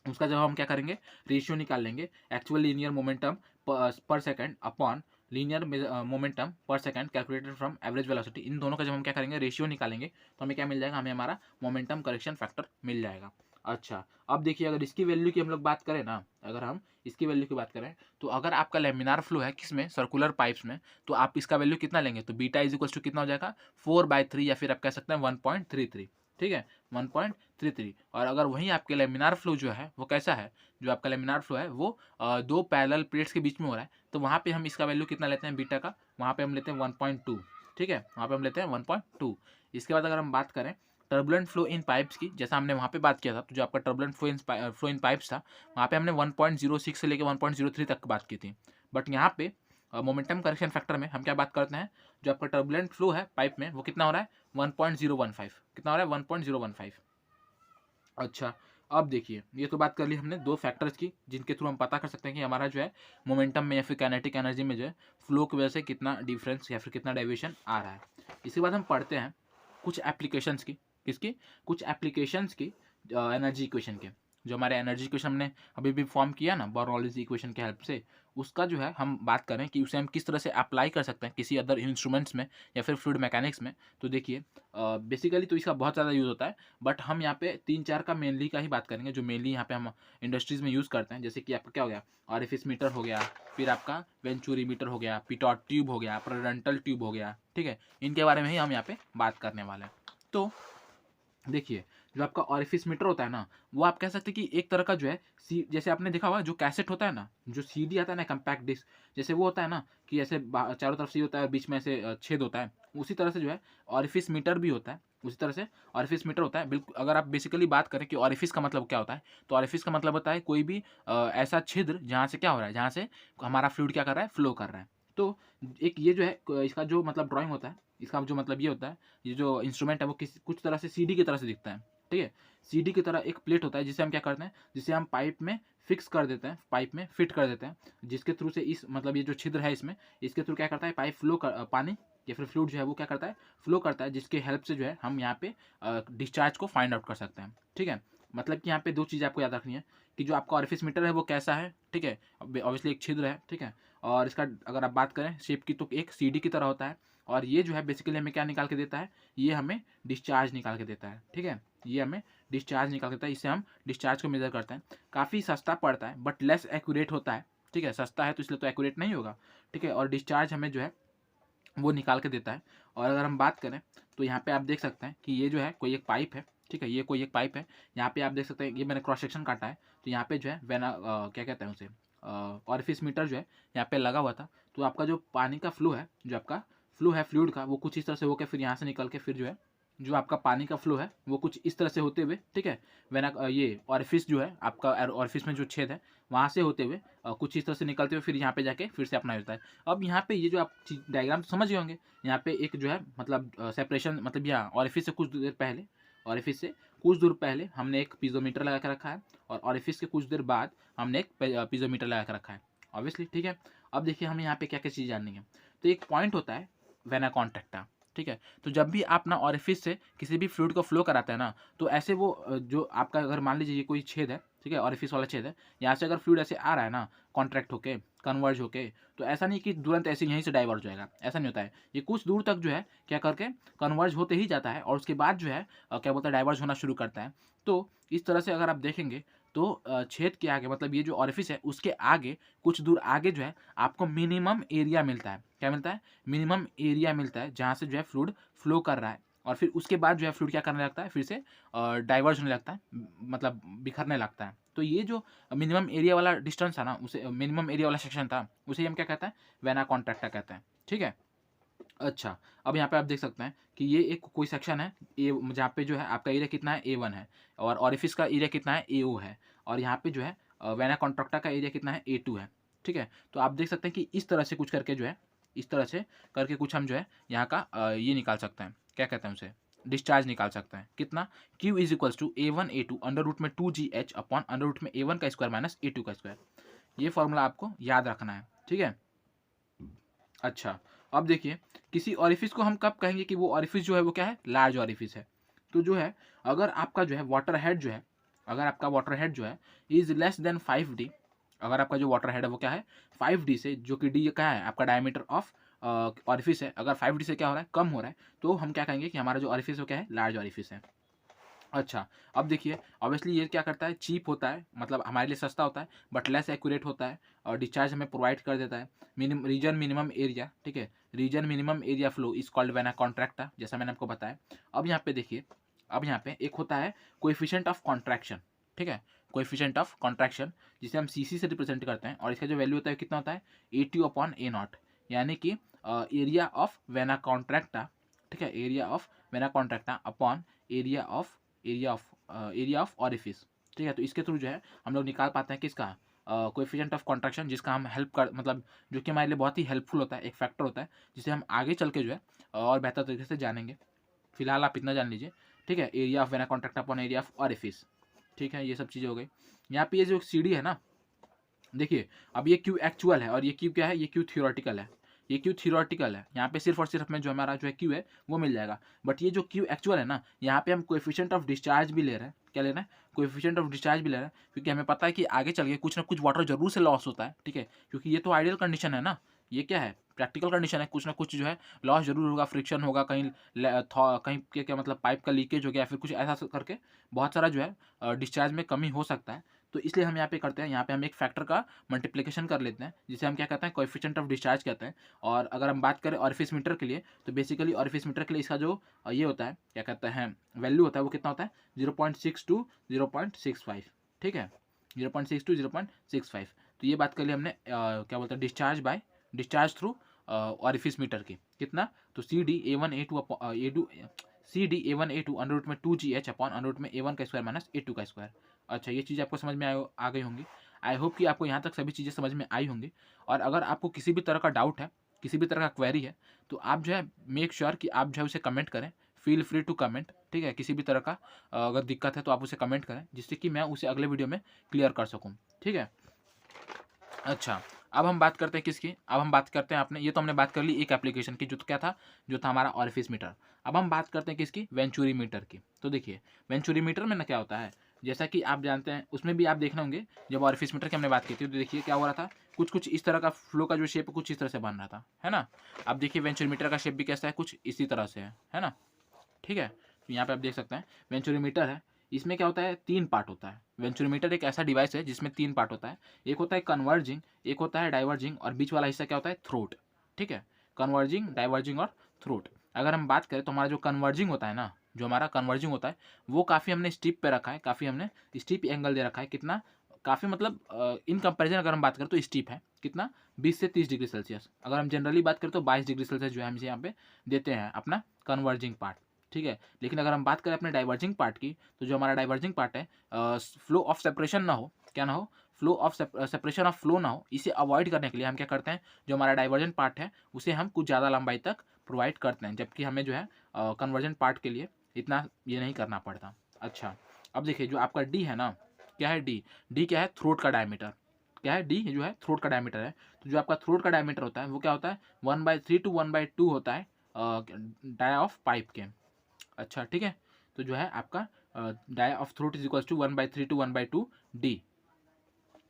उसका जब हम क्या करेंगे, रेशियो निकाल लेंगे, actual linear momentum per second upon linear momentum per second calculated from average velocity. इन दोनों का जब हम क्या करेंगे, रेशियो निकालेंगे, तो हमें क्या मिल जाएगा, हमें हमारा मोमेंटम करेक्शन फैक्टर मिल जाएगा। अच्छा, अब देखिए अगर इसकी वैल्यू की हम लोग बात करें ना, अगर हम इसकी वैल्यू की बात करें, तो अगर आपका लेमिनार फ्लो है किसमें, सर्कुलर पाइप्स में, तो आप इसका वैल्यू कितना लेंगे, तो बीटा इज इक्वल टू कितना हो जाएगा, 4/3, या फिर आप कह सकते हैं 1.33, ठीक है, 1.33। और अगर वहीं आपके लेमिनार फ्लो जो है वो कैसा है, जो आपका लेमिनार फ्लो है वो दो पैरेलल प्लेट्स के बीच में हो रहा है, तो वहाँ पे हम इसका वैल्यू कितना लेते हैं बीटा का, वहाँ पे हम लेते हैं 1.2, ठीक है, वहाँ पे हम लेते हैं 1.2। इसके बाद अगर हम बात करें टर्बुलेंट फ्लो इन पाइप्स की, जैसा हमने वहाँ पे बात किया था, तो जो आपका टर्बुलेंट फ्लो इन पाइप्स था, वहाँ पे हमने 1.06 से लेकर 1.03 तक बात की थी। बट यहाँ पे मोमेंटम करेक्शन फैक्टर में हम क्या बात करते हैं, जो आपका टर्बुलेंट फ्लो है पाइप में वो कितना हो रहा है, 1.015, कितना हो रहा है, 1.015। अच्छा, अब देखिए ये तो बात कर ली हमने दो फैक्टर्स की, जिनके थ्रू हम पता कर सकते हैं कि हमारा जो है मोमेंटम में या फिर काइनेटिक एनर्जी में जो है फ्लो की वजह से कितना डिफरेंस या फिर कितना डेविएशन आ रहा है। इसके बाद हम पढ़ते हैं कुछ एप्लीकेशंस की, किसकी, कुछ एप्लीकेशंस की एनर्जी इक्वेशन के। जो हमारे एनर्जी इक्वेशन हमने अभी भी फॉर्म किया ना बर्नौलीज इक्वेशन के हेल्प से, उसका जो है हम बात करें कि उसे हम किस तरह से अप्लाई कर सकते हैं किसी अदर इंस्ट्रूमेंट्स में या फिर फ्लूइड मैकेनिक्स में। तो देखिए बेसिकली तो इसका बहुत ज़्यादा यूज़ होता है, बट हम यहाँ पे 3-4 का मेनली का ही बात करेंगे, जो मेनली यहाँ पे हम इंडस्ट्रीज़ में यूज़ करते हैं। जैसे कि आपका क्या हो गया, ऑरिफिस मीटर हो गया, फिर आपका वेंचुरी मीटर हो गया, पिटॉट ट्यूब हो गया, पेरेंटल ट्यूब हो गया, ठीक है। इनके बारे में ही हम यहाँ पे बात करने वाले हैं। तो देखिए जो आपका ऑरिफिस मीटर होता है ना, वो आप कह सकते हैं कि एक तरह का जो है जैसे आपने देखा होगा जो कैसेट होता है ना, जो सीडी आता है ना कम्पैक्ट डिस्क, जैसे वो होता है ना कि ऐसे चारों तरफ से होता है, बीच में ऐसे छेद होता है, उसी तरह से जो है ऑरिफिस मीटर भी होता है, उसी तरह से ऑरिफिस मीटर होता है। बिल्कुल, अगर आप बेसिकली बात करें कि ऑरिफिस का मतलब क्या होता है, तो ऑरिफिस का मतलब होता है कोई भी ऐसा छिद्र जहाँ से क्या हो रहा है, जहाँ से हमारा फ्लूइड क्या कर रहा है, फ्लो कर रहा है। तो एक ये जो है इसका जो मतलब ड्राइंग होता है, इसका जो मतलब ये होता है, ये जो इंस्ट्रूमेंट है वो कुछ तरह से सीडी की तरह से दिखता है, ठीक है। सीडी की तरह एक प्लेट होता है जिसे हम क्या करते हैं, जिसे हम पाइप में फिक्स कर देते हैं, पाइप में फिट कर देते हैं, जिसके थ्रू से इस मतलब ये जो छिद्र है इसमें, इसके थ्रू क्या करता है, पाइप फ्लो कर पानी या फिर फ्लूइड जो है वो क्या करता है, फ्लो करता है, जिसके हेल्प से जो है हम यहाँ पे डिस्चार्ज को फाइंड आउट कर सकते हैं, ठीक है। मतलब कि यहाँ पे दो चीज़ आपको याद रखनी है कि जो आपका ऑरिफिस मीटर है वो कैसा है, ठीक है, ऑब्वियसली एक छिद्र है, ठीक है। और इसका अगर आप बात करें शेप की, तो एक सीडी की तरह होता है, और ये जो है बेसिकली हमें क्या निकाल के देता है, ये हमें डिस्चार्ज निकाल के देता है, ठीक है। ये हमें डिस्चार्ज निकाल के देता है, इससे हम डिस्चार्ज को मेजर करते हैं। काफ़ी सस्ता पड़ता है बट लेस एक्यूरेट होता है, ठीक है। सस्ता है तो इसलिए तो एक्यूरेट नहीं होगा, ठीक है। और डिस्चार्ज हमें जो है वो निकाल के देता है। और अगर हम बात करें तो यहाँ पे आप देख सकते हैं कि ये जो है कोई एक पाइप है, ठीक है, ये कोई एक पाइप है। यहाँ पे आप देख सकते हैं, ये मैंने क्रॉस सेक्शन काटा है, तो यहाँ पे जो है वेना क्या कहते हैं उसे, ऑरिफिस मीटर जो है यहाँ पे लगा हुआ था, तो आपका जो पानी का फ्लो है, जो आपका फ्लो है फ्लूइड का, वो कुछ इस तरह से होकर फिर यहाँ से निकल के फिर जो है जो आपका पानी का फ्लो है वो कुछ इस तरह से होते हुए, ठीक है, ये ऑरिफिस जो है आपका ऑरिफिस में जो छेद है वहाँ से होते हुए कुछ इस तरह से निकलते हुए फिर यहाँ पे जाके फिर से अपना होता है। अब यहाँ पे ये जो आप डायग्राम समझ गए होंगे, यहाँ पे एक जो है मतलब सेपरेशन, मतलब यहाँ ऑरिफिस से कुछ देर पहले, ऑरिफिस से कुछ दूर पहले हमने एक पीजोमीटर लगा के रखा है, और ऑरिफिस के कुछ देर बाद हमने एक पीजोमीटर लगा के रखा है ऑब्वियसली, ठीक है। अब देखिए हमें यहाँ पे क्या क्या चीज़ जाननी है। तो एक पॉइंट होता है वेना कॉन्टैक्टा, ठीक है। तो जब भी आप ना ऑरिफिस से किसी भी फ्लूइड को फ्लो कराते हैं ना, तो ऐसे वो जो आपका अगर मान लीजिए ये कोई छेद है, ठीक है, ऑरिफिस वाला छेद है, यहाँ से अगर फ्लूइड ऐसे आ रहा है ना कॉन्ट्रैक्ट होके, कन्वर्ज होके, तो ऐसा नहीं कि तुरंत ऐसे यहीं से डाइवर्ट हो जाएगा, ऐसा नहीं होता है। ये कुछ दूर तक जो है क्या करके कन्वर्ज होते ही जाता है, और उसके बाद जो है क्या बोलते हैं डाइवर्ज होना शुरू करता है। तो इस तरह से अगर आप देखेंगे तो छेद के आगे, मतलब ये जो ऑरिफिस है उसके आगे कुछ दूर आगे जो है आपको मिनिमम एरिया मिलता है। क्या मिलता है? मिनिमम एरिया मिलता है जहाँ से जो है फ्लूइड फ्लो कर रहा है, और फिर उसके बाद जो है फ्लूइड क्या करने लगता है, फिर से डाइवर्ज होने लगता है, मतलब बिखरने लगता है। तो ये जो मिनिमम एरिया वाला डिस्टेंस था ना, उसे मिनिमम एरिया वाला सेक्शन था, उसे हम क्या कहते हैं, वेना कॉन्ट्रैक्टा कहते हैं, ठीक है। अच्छा, अब यहाँ पे आप देख सकते हैं कि ये एक कोई सेक्शन है ए, जहाँ पे जो है आपका एरिया कितना है A1 है, और ऑरिफिस का एरिया कितना है AO है, और यहाँ पे जो है वेना कॉन्ट्रैक्टा का एरिया कितना है A2 है, ठीक है। तो आप देख सकते हैं कि इस तरह से कुछ करके जो है, इस तरह से करके कुछ हम जो है यहाँ का ये निकाल सकते हैं, क्या कहते हैं उसे, डिस्चार्ज निकाल सकते हैं। कितना? Q is equals to A1 A2 under root में 2GH अपॉन अंडर रूट में A1 का स्क्वायर माइनस A2 का स्क्वायर। ये फॉर्मूला आपको याद रखना है, ठीक है। अच्छा, अब देखिए किसी ऑरिफिस को हम कब कहेंगे कि वो ऑरिफिस जो है वो क्या है, लार्ज ऑरिफिस है। तो जो है अगर आपका जो है वाटर हेड जो है, अगर आपका वाटर हेड जो है इज लेस देन 5D, अगर आपका जो वाटर हेड है वो क्या है 5D से, जो कि डी क्या है आपका डायमीटर ऑफ ऑरिफिस है, अगर 5D से क्या हो रहा है, कम हो रहा है, तो हम क्या कहेंगे कि हमारा जो ऑरिफिस वो क्या है, लार्ज ऑरिफिस है। अच्छा, अब देखिए ऑब्वियसली ये क्या करता है, चीप होता है, मतलब हमारे लिए सस्ता होता है, बट लेस एक्यूरेट होता है, और डिस्चार्ज हमें प्रोवाइड कर देता है। रीजन मिनिमम एरिया, ठीक है, region minimum area flow is called vena contracta, जैसा मैंने आपको बताया। अब यहाँ पे देखिए, अब यहाँ पे एक होता है कोएफिशिएंट ऑफ कॉन्ट्रैक्शन, ठीक है, कोएफिशिएंट ऑफ कॉन्ट्रैक्शन जिसे हम सीसी से रिप्रेजेंट करते हैं, और इसका जो वैल्यू होता है कितना होता है, A2 अपॉन A0, यानी कि एरिया ऑफ वेना कॉन्ट्रैक्टा, ठीक है, area of vena contracta upon area of orifice, ठीक है। तो इसके थ्रू जो है हम लोग निकाल पाते हैं किसका, कोएफिशिएंट ऑफ कॉन्ट्रैक्शन, जिसका हम हेल्प कर, मतलब जो कि हमारे लिए बहुत ही हेल्पफुल होता है, एक फैक्टर होता है जिसे हम आगे चल के जो है और बेहतर तरीके से जानेंगे। फिलहाल आप इतना जान लीजिए, ठीक है, area of vena contract upon area of orifice, ठीक है, ये सब चीज़ें हो गई। यहाँ पे ये जो CD है ना, देखिए अब ये क्यू एक्चुअल है और ये क्यू क्या है, ये क्यू थियोरटिकल है, ये क्यू थियोरटिकल है। यहाँ पे सिर्फ और सिर्फ में जो हमारा जो है क्यू है वो मिल जाएगा, बट ये जो क्यू एक्चुअल है ना, यहाँ पे हम कोएफिशिएंट ऑफ डिस्चार्ज भी ले रहे हैं। क्या ले रहे हैं? कोएफिशिएंट ऑफ डिस्चार्ज भी ले रहे हैं, क्योंकि हमें पता है कि आगे चल के कुछ ना कुछ वाटर जरूर से लॉस होता है, ठीक है, क्योंकि ये तो आइडियल कंडीशन है ना, ये क्या है, प्रैक्टिकल कंडीशन है, कुछ ना कुछ जो है लॉस जरूर होगा, फ्रिक्शन होगा, कहीं कहीं क्या मतलब पाइप का लीकेज हो गया, फिर कुछ ऐसा करके बहुत सारा जो है डिस्चार्ज में कमी हो सकता है। तो इसलिए हम यहाँ पे करते हैं, यहाँ पे हम एक फैक्टर का मल्टीप्लिकेशन कर लेते हैं, जिसे हम क्या कहते हैं, कोएफिशिएंट ऑफ डिस्चार्ज कहते हैं। और अगर हम बात करें ऑरिफिस मीटर के लिए, तो बेसिकली ऑरिफिस मीटर के लिए इसका जो ये होता है, क्या कहते हैं, वैल्यू होता है, वो कितना होता है, 0.6 to 0.65, ठीक है, 0.6 to 0.65। तो ये बात कर ली हमने क्या बोलते हैं, डिस्चार्ज थ्रू ऑरिफिस मीटर की, कितना, तो CD A1 A2 under root में 2GH अपॉन अंडर रूट में A1 का स्क्वायर माइनस A2 का स्क्वायर। अच्छा, ये चीज़ आपको समझ में आ गई होंगी। आई होप कि आपको यहाँ तक सभी चीज़ें समझ में आई होंगी। और अगर आपको किसी भी तरह का डाउट है, किसी भी तरह का क्वेरी है, तो आप जो है मेक श्योर कि आप जो है उसे कमेंट करें, फील फ्री टू कमेंट, ठीक है। किसी भी तरह का अगर दिक्कत है तो आप उसे कमेंट करें, जिससे कि मैं उसे अगले वीडियो में क्लियर कर सकूँ, ठीक है। अच्छा, अब हम बात करते हैं किसकी, अब हम बात करते हैं, आपने ये तो हमने बात कर ली एक एप्लीकेशन की, जो तो क्या था, जो था हमारा ऑरिफिस मीटर। अब हम बात करते हैं किसकी, वेंचुरी मीटर की। तो देखिए वेंचुरी मीटर में ना क्या होता है, जैसा कि आप जानते हैं, उसमें भी आप देखना होंगे, जब ऑरिफिस मीटर की हमने बात की थी, तो देखिए क्या हो रहा था, कुछ कुछ इस तरह का फ्लो का जो शेप कुछ इस तरह से बन रहा था, है ना। अब देखिए वेंचुरी मीटर का शेप भी कैसा है, कुछ इसी तरह से है ना, ठीक है। तो यहाँ पे आप देख सकते हैं वेंचुरीमीटर है, इसमें क्या होता है, 3 पार्ट होता है। वेंचुरीमीटर एक ऐसा डिवाइस है जिसमें 3 पार्ट होता है, एक होता है कन्वर्जिंग, एक होता है डाइवर्जिंग, और बीच वाला हिस्सा क्या होता है, थ्रोट, ठीक है, कन्वर्जिंग, डाइवर्जिंग और थ्रोट। अगर हम बात करें तो हमारा जो कन्वर्जिंग होता है ना, जो हमारा कन्वर्जिंग होता है वो काफ़ी हमने स्टीप पे रखा है, काफ़ी हमने स्टीप एंगल दे रखा है, कितना, काफ़ी मतलब इन कंपैरिजन अगर हम बात करें तो स्टीप है। कितना? 20 से 30 डिग्री सेल्सियस। अगर हम जनरली बात करें तो 22 डिग्री सेल्सियस जो है हम इसे यहाँ पे देते हैं अपना कन्वर्जिंग पार्ट, ठीक है। लेकिन अगर हम बात करें अपने डाइवर्जिंग पार्ट की, तो जो हमारा डाइवर्जिंग पार्ट है फ्लो ऑफ सेपरेशन ना हो, क्या ना हो? Flow of separation of flow ना हो, इसे अवॉइड करने के लिए हम क्या करते हैं, जो हमारा डाइवर्जेंट पार्ट है उसे हम कुछ ज़्यादा लंबाई तक प्रोवाइड करते हैं, जबकि हमें जो है कन्वर्जेंट पार्ट के लिए इतना ये नहीं करना पड़ता। अच्छा, अब देखिए जो आपका डी है ना, क्या है डी? डी क्या है? थ्रोट का डायमीटर। क्या है? डी जो है थ्रोट का डायमीटर है। तो जो आपका थ्रोट का डायमीटर होता है वो क्या होता है? 1/3 टू 1/2 होता है डाया ऑफ पाइप के। अच्छा, ठीक है। तो जो है आपका dia of throat is equal to 1/3 to 1/2 D.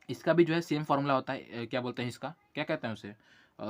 इसका भी जो है सेम फार्मूला होता है, क्या बोलते हैं इसका, क्या कहते हैं उसे,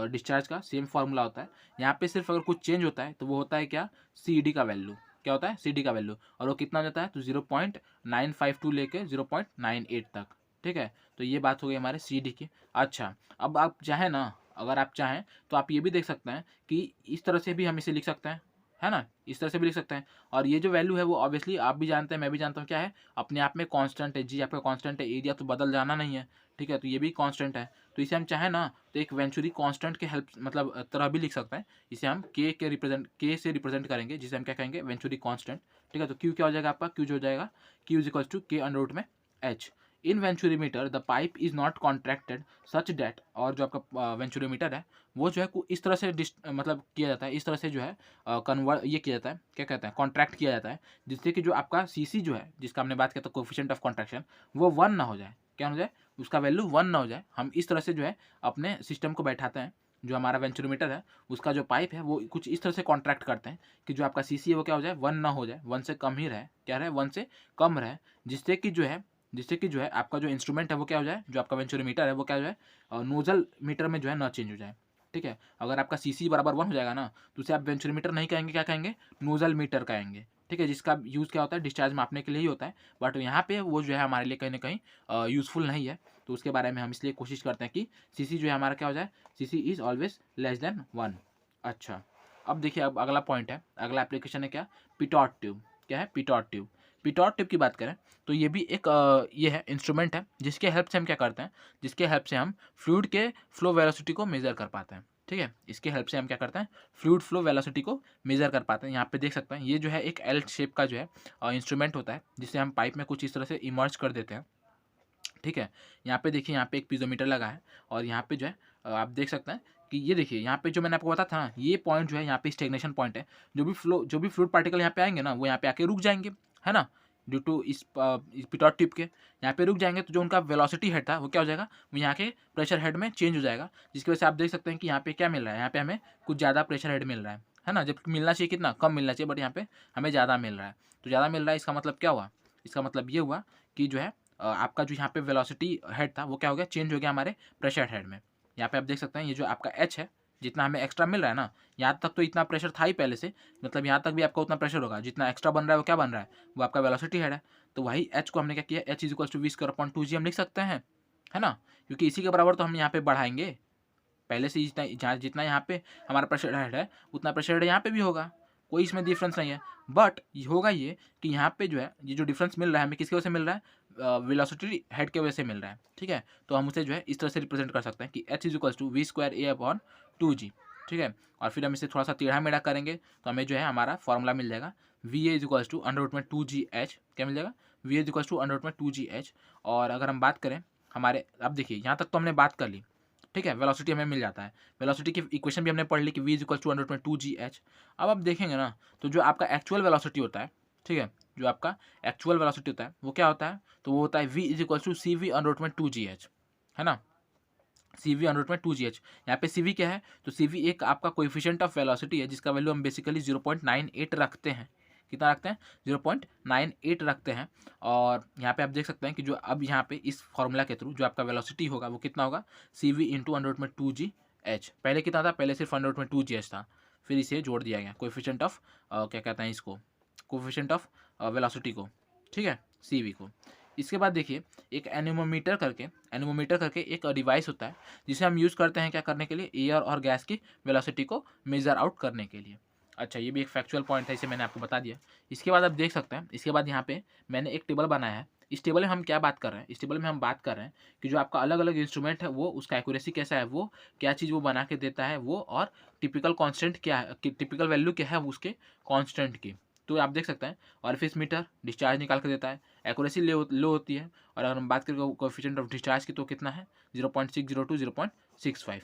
डिस्चार्ज का सेम फार्मूला होता है। यहाँ पे सिर्फ अगर कुछ चेंज होता है तो वो होता है क्या? सी डी का वैल्यू। क्या होता है? सी डी का वैल्यू। और वो कितना हो जाता है? तो 0.952 लेके 0.98 तक, ठीक है। तो ये बात हो गई हमारे सी डी की। अच्छा, अब आप चाहें ना, अगर आप चाहें तो आप ये भी देख सकते हैं कि इस तरह से भी हम इसे लिख सकते हैं, है ना? इस तरह से भी लिख सकते हैं। और ये जो वैल्यू है वो ऑब्वियसली आप भी जानते हैं, मैं भी जानता हूँ, क्या है? अपने आप में कांस्टेंट है। जी आपका कांस्टेंट है, एरिया तो बदल जाना नहीं है, ठीक है। तो ये भी कांस्टेंट है। तो इसे हम चाहें ना तो एक वेंचुरी कांस्टेंट के हेल्प मतलब तरह भी लिख सकते हैं। इसे हम के से रिप्रेजेंट करेंगे, जिसे हम क्या कहेंगे? वेंचुरी कांस्टेंट, ठीक है। तो क्यू क्या हो जाएगा आपका? क्यू जो हो जाएगा, Q is equal to K under root में H. In venturimeter the pipe is not contracted such that, और जो आपका वेंचुरीमीटर है वो जो है इस तरह से मतलब किया जाता है, इस तरह से जो है कन्वर्ट ये किया जाता है, क्या कहते हैं, कॉन्ट्रैक्ट किया जाता है, जिससे कि जो आपका सीसी जो है, जिसका हमने बात किया था कोफिशिएंट ऑफ कॉन्ट्रैक्शन, वो 1 ना हो जाए। क्या हो जाए? उसका वैल्यू 1 ना हो जाए। हम इस तरह से जो है अपने सिस्टम को बैठाते हैं। जो हमारा वेंचुरोमीटर है उसका जो पाइप है वो कुछ इस तरह से कॉन्ट्रैक्ट करते हैं कि जो आपका सीसी है वो क्या हो जाए? 1 ना हो जाए, 1 से कम ही रहे। क्या रहे? 1 से कम रहे, जिससे कि जो है आपका जो इंस्ट्रूमेंट है वो क्या हो जाए? जो आपका वेंचुरोमीटर है वो क्या हो जाए? नोजल मीटर में जो है ना चेंज हो जाए, ठीक है। अगर आपका सीसी बराबर 1 हो जाएगा ना, तो उसे आप वेंचुरोमीटर नहीं कहेंगे, क्या कहेंगे? नोजल मीटर कहेंगे, ठीक है। जिसका यूज़ क्या होता है? डिस्चार्ज मापने के लिए ही होता है। बट यहाँ पे वो जो है हमारे लिए कहीं ना कहीं यूज़फुल नहीं है। तो उसके बारे में हम इसलिए कोशिश करते हैं कि सीसी जो है हमारा क्या हो जाए? CC is always less than 1। अच्छा, अब देखिए, अब अगला पॉइंट है, अगला एप्लीकेशन है क्या? Pitot tube. क्या है? Pitot tube. पिटॉट ट्यूब की बात करें तो ये भी एक ये है इंस्ट्रूमेंट है, जिसके हेल्प से हम क्या करते हैं? जिसके हेल्प से हम फ्लूइड के फ्लो वेलोसिटी को मेजर कर पाते हैं, ठीक है। इसके हेल्प से हम क्या करते हैं? फ्लूइड फ्लो वेलोसिटी को मेजर कर पाते हैं। यहाँ पे देख सकते हैं ये जो है एक एल शेप का जो है इंस्ट्रूमेंट होता है, जिसे हम पाइप में कुछ इस तरह से इमर्ज कर देते हैं, ठीक है। यहाँ पे देखिए, यहाँ पे एक पीज़ोमीटर लगा है, और यहाँ पे जो है आप देख सकते हैं कि ये देखिए यहाँ पे जो मैंने आपको बताया था ना, ये पॉइंट जो है यहाँ पे स्टेग्नेशन पॉइंट है। जो भी फ्लूइड पार्टिकल यहाँ पे आएंगे ना, वो यहाँ पे आके रुक जाएंगे, है ना, ड्यू टू इस पिटॉट टिप के यहाँ पे रुक जाएंगे। तो जो उनका वेलोसिटी हेड था वो क्या हो जाएगा? वो यहाँ के प्रेशर हेड में चेंज हो जाएगा, जिसकी वजह से आप देख सकते हैं कि यहाँ पे क्या मिल रहा है? यहाँ पे हमें कुछ ज़्यादा प्रेशर हेड मिल रहा है ना। जब मिलना चाहिए कितना? कम मिलना चाहिए, बट यहाँ पे हमें ज़्यादा मिल रहा है। तो ज़्यादा मिल रहा है, इसका मतलब क्या हुआ? इसका मतलब ये हुआ कि जो है आपका जो यहाँ पे वेलोसिटी हेड था वो क्या हो गया? चेंज हो गया हमारे प्रेशर हेड में। यहाँ पे आप देख सकते हैं ये जो आपका एच है, जितना हमें एक्स्ट्रा मिल रहा है ना, यहाँ तक तो इतना प्रेशर था ही पहले से, मतलब यहाँ तक भी आपका उतना प्रेशर होगा। जितना एक्स्ट्रा बन रहा है वो क्या बन रहा है? वो आपका वेलोसिटी हेड है। तो वही एच को हमने क्या किया? H is equal to v²/2g हम लिख सकते हैं, है ना, क्योंकि इसी के बराबर तो हम यहाँ पे बढ़ाएंगे। पहले से जितना यहाँ पे हमारा प्रेशर हेड है उतना प्रेशर हेड यहाँ पे भी होगा, कोई इसमें डिफरेंस नहीं है। बट होगा ये कि यहाँ पे जो है ये जो डिफरेंस मिल रहा है हमें किसकी वजह से मिल रहा है? वेलोसिटी हेड के वजह से मिल रहा है, ठीक है। तो हम उसे जो है इस तरह से रिप्रेजेंट कर सकते हैं कि H is equal to v²a/2g, ठीक है। और फिर हम इसे थोड़ा सा टेढ़ा मेढ़ा करेंगे तो हमें जो है हमारा फॉर्मूला मिल जाएगा va is equal to √2gh। क्या मिल जाएगा? va is equal to √2gh। और अगर हम बात करें हमारे, अब देखिए यहाँ तक तो हमने बात कर ली, ठीक है। वेलोसिटी हमें मिल जाता है, वेलोसिटी की इक्वेशन भी हमने पढ़ ली कि v is equal to √2gh। अब आप देखेंगे ना, तो जो आपका एक्चुअल वेलोसिटी होता है, ठीक है, जो आपका एक्चुअल वेलोसिटी होता है वो क्या होता है? तो वो होता है v is equal to cv/2gh, है ना, cv/2gh। यहाँ पे cv क्या है? तो cv एक आपका कोएफिशिएंट ऑफ वेलोसिटी है, जिसका वैल्यू हम बेसिकली 0.98 रखते हैं। कितना रखते हैं? 0.98 रखते हैं। और यहाँ पे आप देख सकते हैं कि जो अब यहाँ पे इस फॉर्मूला के थ्रू जो आपका वेलोसिटी होगा वो कितना होगा? cv/2gh। पहले कितना था? पहले सिर्फ √2gh था, फिर इसे जोड़ दिया गया कोएफिशिएंट ऑफ क्या कहते हैं इसको, कोएफिशिएंट ऑफ वेलोसिटी को, ठीक है, cv को। इसके बाद देखिए एक एनीमोमीटर करके एक डिवाइस होता है, जिसे हम यूज़ करते हैं क्या करने के लिए? एयर और गैस की वेलोसिटी को मेजर आउट करने के लिए। अच्छा, ये भी एक फैक्चुअल पॉइंट है, इसे मैंने आपको बता दिया। इसके बाद आप देख सकते हैं, इसके बाद यहाँ पे मैंने एक टेबल बनाया है, इस टेबल में हम क्या बात कर रहे हैं, इस टेबल में हम बात कर रहे हैं कि जो आपका अलग अलग इंस्ट्रूमेंट है वो उसका एक्यूरेसी कैसा है, वो क्या चीज़ वो बना के देता है वो, और टिपिकल कांस्टेंट क्या है, टिपिकल वैल्यू क्या है उसके कांस्टेंट की। तो आप देख सकते हैं ऑरिफिस मीटर डिस्चार्ज निकाल के देता है, एक्यूरेसी लो होती है। और अगर हम बात करें कोएफिशिएंट ऑफ डिस्चार्ज की तो कितना है 0.602 0.65,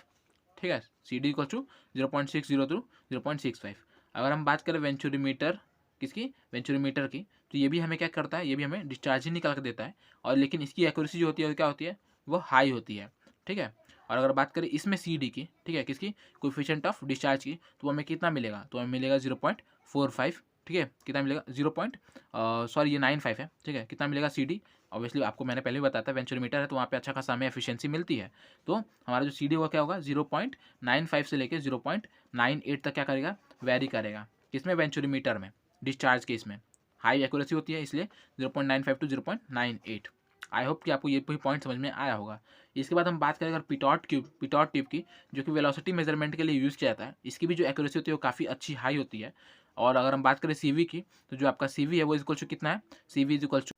ठीक है। C D equal to 0.602 0.65। अगर हम बात करें वेंचुरीमीटर किसकी, वेंचुरीमीटर की, तो ये भी हमें क्या करता है, ये भी हमें डिस्चार्ज ही निकाल के देता है, और लेकिन इसकी एक्यूरेसी जो होती है वो क्या होती है, वो हाई होती है, ठीक है। और अगर बात करें इसमें सी डी की, ठीक है, किसकी, कोएफिशिएंट ऑफ डिस्चार्ज की, तो हमें कितना मिलेगा, तो हमें मिलेगा 0.45, ठीक है। कितना मिलेगा 95 है, ठीक है। कितना मिलेगा सी डी, ऑब्वियसली आपको मैंने पहले भी बताया था वेंचुरीमीटर है तो वहाँ पे अच्छा खासा हमें एफिशिएंसी मिलती है। तो हमारा जो सी डी होगा क्या होगा 0.95 से लेकर 0.98 तक क्या करेगा, वेरी करेगा, किसमें, वेंचुरीमीटर में, डिस्चार्ज के इसमें हाई एक्यूरेसी होती है इसलिए 0.95 टू 0.98। आई होप कि आपको ये भी पॉइंट समझ में आया होगा। इसके बाद हम बात करें अगर पिटॉट ट्यूब की, जो कि वेलोसिटी मेजरमेंट के लिए यूज़ किया जाता है, इसकी भी जो एक्यूरेसी होती है वो काफ़ी अच्छी हाई होती है। और अगर हम बात करें सीवी की, तो जो आपका सीवी है वो इक्वल टू कितना है, सीवी इज इक्वल टू,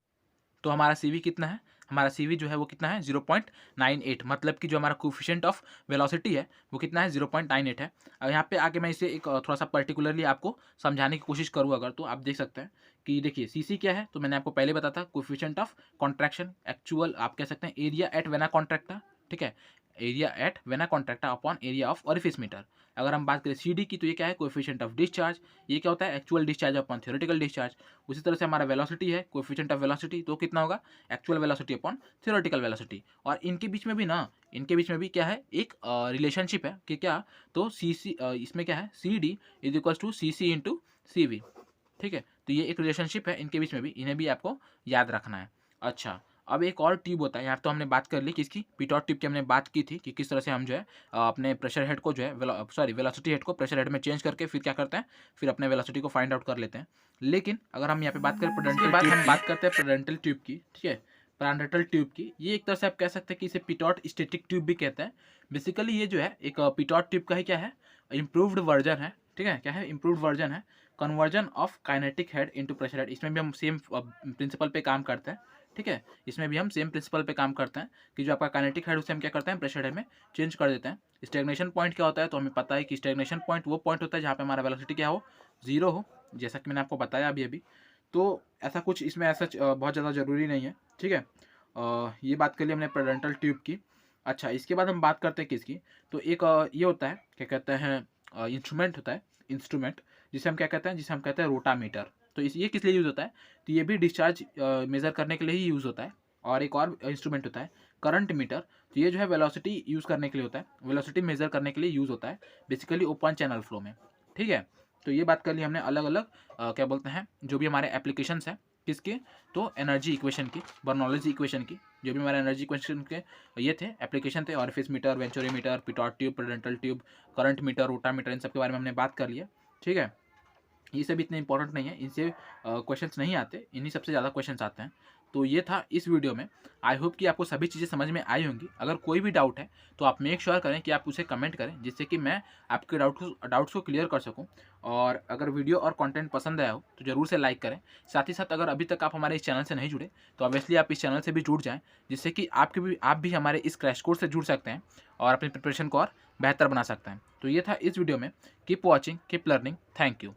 तो हमारा सीवी कितना है, हमारा सीवी जो है वो कितना है 0.98, मतलब कि जो हमारा कोफिशिएंट ऑफ वेलोसिटी है वो कितना है 0.98 है। अब यहाँ पे आके मैं इसे एक थोड़ा सा पर्टिकुलरली आपको समझाने की कोशिश करूँ अगर, तो आप देख सकते हैं कि देखिए सीसी क्या है, तो मैंने आपको पहले बताया था कोफिशिएंट ऑफ कॉन्ट्रैक्शन, एक्चुअल आप कह सकते हैं एरिया एट वेना कॉन्ट्रैक्टा, ठीक है, area at vena contracta upon area of orifice meter. अगर हम बात करें सी डी की, तो ये क्या है, कोएफिशिएंट ऑफ डिस्चार्ज, ये क्या होता है, actual discharge upon theoretical discharge. उसी तरह से हमारा वेलोसिटी है, कोएफिशिएंट ऑफ वेलोसिटी, तो कितना होगा, actual velocity upon theoretical velocity. और इनके बीच में भी ना, इनके बीच में भी क्या है, एक रिलेशनशिप है कि क्या, तो सी सी इसमें क्या है, C D is equal to C C into C V, ठीक है। तो ये एक रिलेशनशिप है इनके बीच में भी, इन्हें भी आपको याद रखना है। अच्छा, अब एक और ट्यूब होता है, यहाँ तो हमने बात कर ली किसकी, पिटॉट ट्यूब की हमने बात की थी कि किस तरह से हम जो है अपने प्रेशर हेड को जो है वेलोसिटी हेड को प्रेशर हेड में चेंज करके फिर क्या करते हैं, फिर अपने वेलोसिटी को फाइंड आउट कर लेते हैं। लेकिन अगर हम यहाँ पे बात करें पेडेंटल ट्यूब की, ठीक है, पेडेंटल ट्यूब की, ये एक तरह से आप कह सकते हैं कि इसे पिटॉट स्टैटिक ट्यूब भी कहते हैं। बेसिकली ये जो है एक पिटॉट ट्यूब का ही क्या है, इम्प्रूव्ड वर्जन है, ठीक है, क्या है, इम्प्रूव्ड वर्जन है, conversion of kinetic head into pressure head. इसमें भी हम सेम प्रिंसिपल पे काम करते हैं, ठीक है, इसमें भी हम सेम प्रिंसिपल पे काम करते हैं कि जो आपका काइनेटिक हेड उसे हम क्या करते हैं, प्रेशर हेड में चेंज कर देते हैं। स्टैग्नेशन पॉइंट क्या होता है, तो हमें पता है कि स्टैग्नेशन पॉइंट वो पॉइंट होता है जहाँ पे हमारा वेलोसिटी क्या हो, जीरो हो, जैसा कि मैंने आपको बताया अभी। तो ऐसा कुछ इसमें ऐसा बहुत ज़्यादा ज़रूरी नहीं है, ठीक है। ये बात कर ली हमने पेडेंटल ट्यूब की। अच्छा, इसके बाद हम बात करते हैं किसकी, तो एक ये होता है, क्या कहते हैं, इंस्ट्रूमेंट होता है, इंस्ट्रूमेंट जिसे हम क्या कहते हैं, जिसे हम कहते हैं रोटामीटर। तो ये किस लिए यूज़ होता है, तो ये भी डिस्चार्ज मेज़र करने के लिए ही यूज़ होता है। और एक और इंस्ट्रूमेंट होता है करंट मीटर, तो ये जो है वेलोसिटी यूज़ करने के लिए होता है, वेलोसिटी मेज़र करने के लिए यूज़ होता है, बेसिकली ओपन चैनल फ्लो में, ठीक है। तो ये बात कर ली हमने अलग अलग क्या बोलते हैं, जो भी हमारे एप्लीकेशंस हैं किसके, तो एनर्जी इक्वेशन की, बर्नौलीज इक्वेशन की, जो भी हमारे एनर्जी इक्वेशन के ये थे एप्लीकेशन थे, orifice meter, venturimeter, pitot tube, Prandtl tube, current meter, rotameter, इन सब के बारे में हमने बात कर लिया, ठीक है। ये सब इतने इंपॉर्टेंट नहीं है, इनसे क्वेश्चंस नहीं आते, इन्हीं सबसे ज़्यादा क्वेश्चंस आते हैं। तो ये था इस वीडियो में। आई होप कि आपको सभी चीज़ें समझ में आई होंगी। अगर कोई भी डाउट है तो आप मेक श्योर करें कि आप उसे कमेंट करें, जिससे कि मैं आपके डाउट्स को क्लियर कर सकूं। और अगर वीडियो और कंटेंट पसंद आया हो तो ज़रूर से लाइक करें। साथ ही साथ अगर अभी तक आप हमारे इस चैनल से नहीं जुड़े तो ऑब्वियसली आप इस चैनल से भी जुड़ जाएँ, जिससे कि आप भी हमारे इस क्रैश कोर्स से जुड़ सकते हैं और अपनी प्रिपरेशन को और बेहतर बना सकते हैं। तो ये था इस वीडियो में। Keep watching, keep learning, thank you.